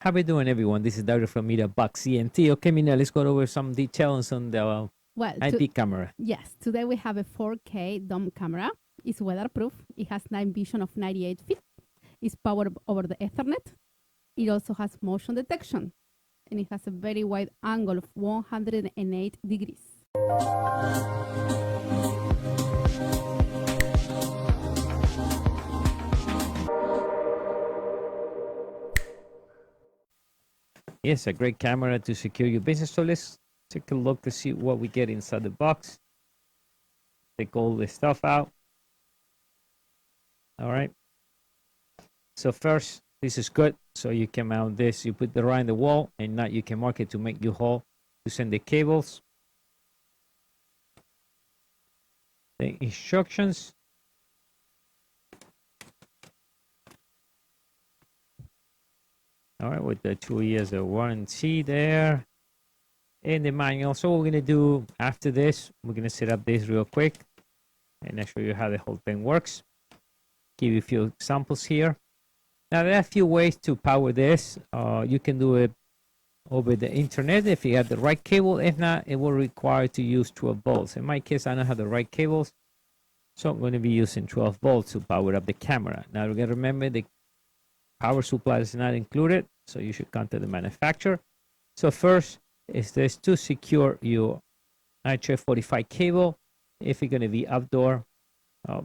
How we doing, everyone? This is Dario from MediaBox CNT. Okay, Mina, let's go over some details on the Well, IP camera. yes, today we have a 4K dome camera. It's weatherproof. It has night vision of 98 feet. It's powered over the Ethernet. It also has motion detection, and it has a very wide angle of 108 degrees. Yes, a great camera to secure your business. So let's take a look to see what we get inside the box. Take all the stuff out. All right. So first, this is good. So you can mount this. You put the right in the wall, and now you can mark it to make your hole to send the cables. The instructions. All right, with the 2 years of warranty there. And the manual. So what we're going to do after this, we're going to set up this real quick. And I'll show you how the whole thing works. Give you a few examples here. Now, there are a few ways to power this. You can do it over the internet if you have the right cable. If not, it will require to use 12 volts. In my case, I don't have the right cables. So I'm going to be using 12 volts to power up the camera. Now, you got to remember the power supply is not included. So you should contact the manufacturer. So first is this to secure your IPY-D258F2SG cable. If you're going to be outdoor,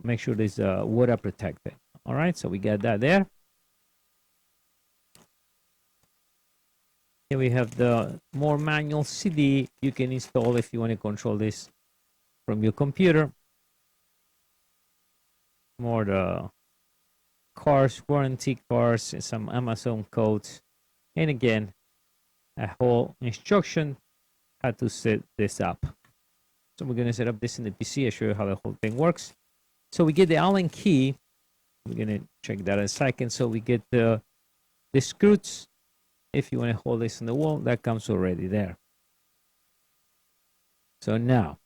make sure there's water protected. All right, so we got that there. Here we have the more manual CD you can install if you want to control this from your computer. More the cards, warranty cards, and some Amazon codes. And again, a whole instruction how to set this up. So we're going to set up this in the PC. I'll show you how the whole thing works. So we get the Allen key. We're going to check that in a second. So we get the screws. If you want to hold this on the wall, that comes already there. So now,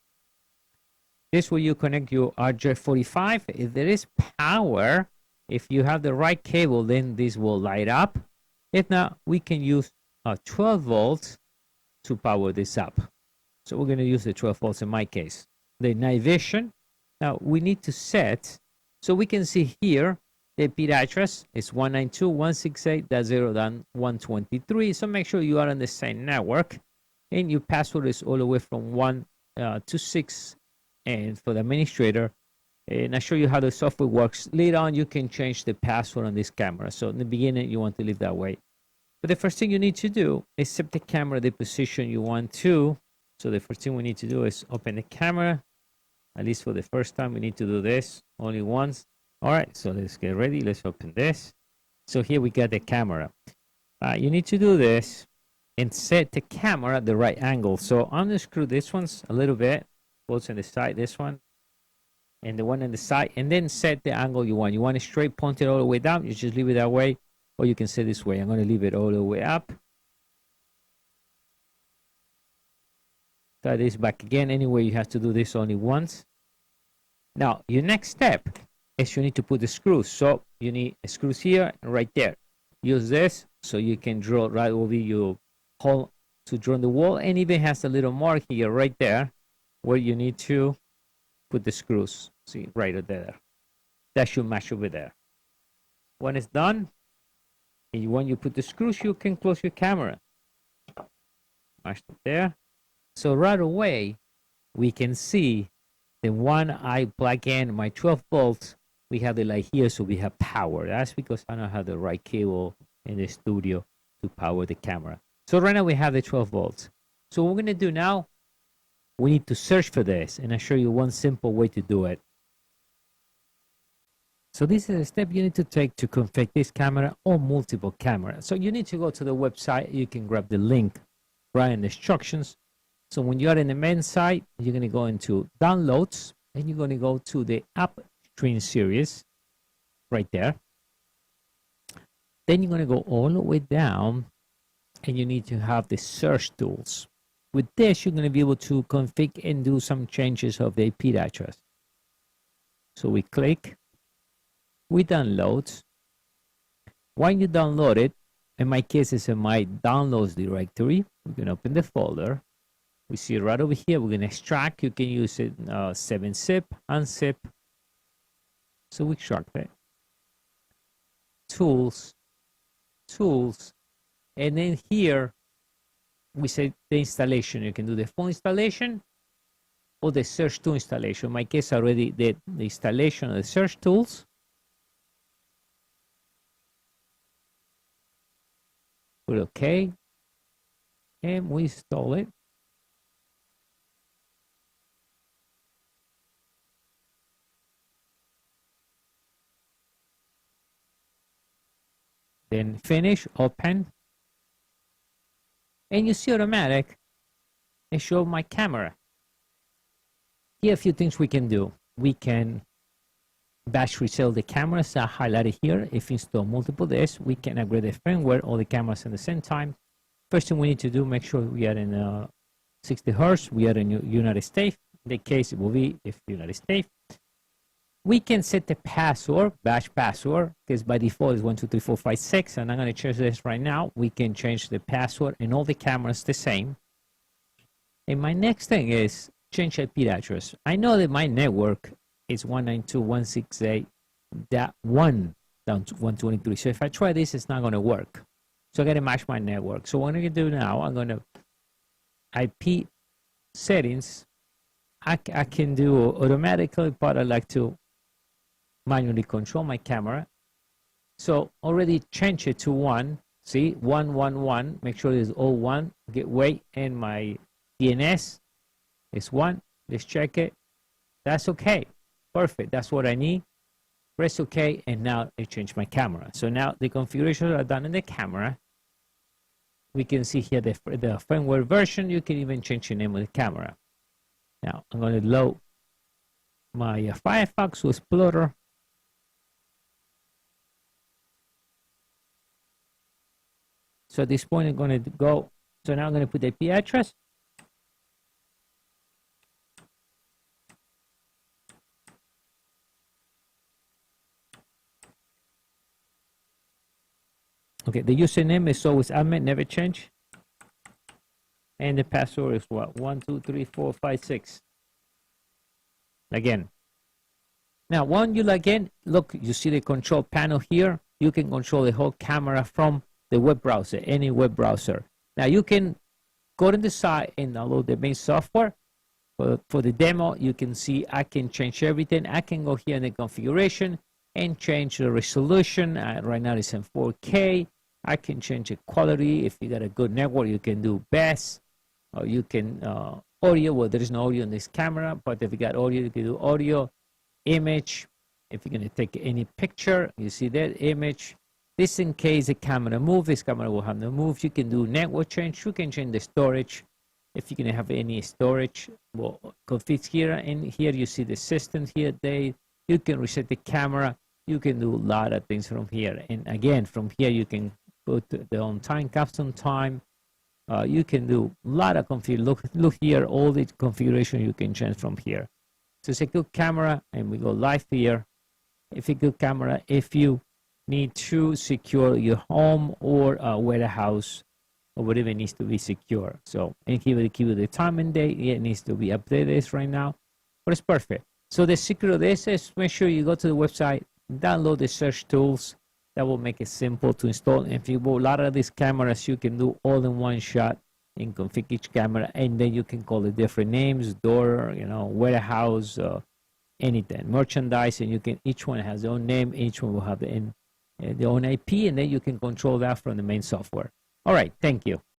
this is where you connect your RJ45. If there is power, if you have the right cable, then this will light up. If not, we can use 12 volts to power this up. So we're going to use the 12 volts in my case. The night vision. Now we need to set, so we can see here, the IP address is 192.168.0.123. So make sure you are on the same network. And your password is all the way from 1 to 6. And for the administrator, and I'll show you how the software works. Later on, you can change the password on this camera. So in the beginning, you want to leave that way. But the first thing you need to do is set the camera the position you want to. So the first thing we need to do is open the camera. At least for the first time, we need to do this only once. All right, so let's get ready. Let's open this. So here we got the camera. You need to do this and set the camera at the right angle. So I'm going to screw this one's a little bit. Both on the side, this one. And the one on the side, and then set the angle you want. You want it straight, pointed all the way down, you just leave it that way, or you can set this way. I'm going to leave it all the way up. Tie this back again. Anyway, you have to do this only once. Now, your next step is you need to put the screws. So you need screws here and right there. Use this so you can drill right over your hole to drill the wall, and even has a little mark here right there where you need to put the screws. See, right there. That should match over there. When it's done, and when you put the screws, you can close your camera. Match it there. So right away, we can see the one I plug in my 12 volts. We have the light here, so we have power. That's because I don't have the right cable in the studio to power the camera. So right now we have the 12 volts. So what we're going to do now, we need to search for this, and I'll show you one simple way to do it. So this is a step you need to take to configure this camera or multiple cameras. So you need to go to the website. You can grab the link right in the instructions. So when you are in the main site, you're going to go into downloads, and you're going to go to the upstream series right there. Then you're going to go all the way down, and you need to have the search tools. With this, you're going to be able to configure and do some changes of the IP address. So we click, we download. When you download it, in my case, it's in my downloads directory. We can open the folder. We see it right over here. We're going to extract. You can use it 7-zip, unzip. So we extract it. Tools, tools. And then here, we say the installation. You can do the full installation or the search tool installation. In my case, I already did the installation of the search tools. Put OK. And we install it. Then finish, open. And you see automatic, it shows my camera. Here are a few things we can do. We can bash resell the cameras I highlighted here. If you install multiple disks, we can upgrade the firmware, all the cameras at the same time. First thing we need to do, make sure we are in 60 Hertz. We are in United States. In the case, it will be if United States. We can set the password, bash password, because by default is 123456, and I'm going to change this right now. We can change the password and all the cameras the same. And my next thing is change IP address. I know that my network is 192.168.1 down to 123. So if I try this, it's not going to work. So I got to match my network. So what I'm going to do now, I'm going to IP settings. I can do automatically, but I like to manually control my camera. So already change it to 1. See, 111. Make sure it's all 1. Gateway and my DNS is 1. Let's check it. That's okay. Perfect. That's what I need. Press OK, and now I change my camera. So now the configurations are done in the camera. We can see here the firmware version. You can even change the name of the camera. Now I'm going to load my Firefox Explorer. So at this point, I'm going to go. So now I'm going to put the IP address. Okay, the username is always Ahmed, never change. And the password is what? 123456. Again. Now, when you log in, look, you see the control panel here. You can control the whole camera from the web browser, any web browser. Now, you can go to the site and download the main software. For the demo, you can see I can change everything. I can go here in the configuration and change the resolution. Right now, it's in 4K. I can change the quality. If you got a good network, you can do best. Or you can audio. Well, there is no audio in this camera, but if you got audio, you can do audio, image. If you're going to take any picture, you see that image. This in case the camera moves, this camera will have no move. You can do network change. You can change the storage. If you're going to have any storage, well, config here. And here you see the system here. You can reset the camera. You can do a lot of things from here. And again, from here, you can put the on time, custom time. You can do a lot of config. Look here, all the configuration you can change from here. So it's a good camera, and we go live here. If a good camera, if you need to secure your home or a warehouse or whatever needs to be secure. So, and give it the time and date. It needs to be updated right now, but it's perfect. So the secret of this is make sure you go to the website, download the search tools. That will make it simple to install. And if you buy a lot of these cameras, you can do all in one shot and configure each camera, and then you can call it different names, door, warehouse, anything, merchandise, and you can, each one has their own name, each one will have their own IP, and then you can control that from the main software. All right, thank you.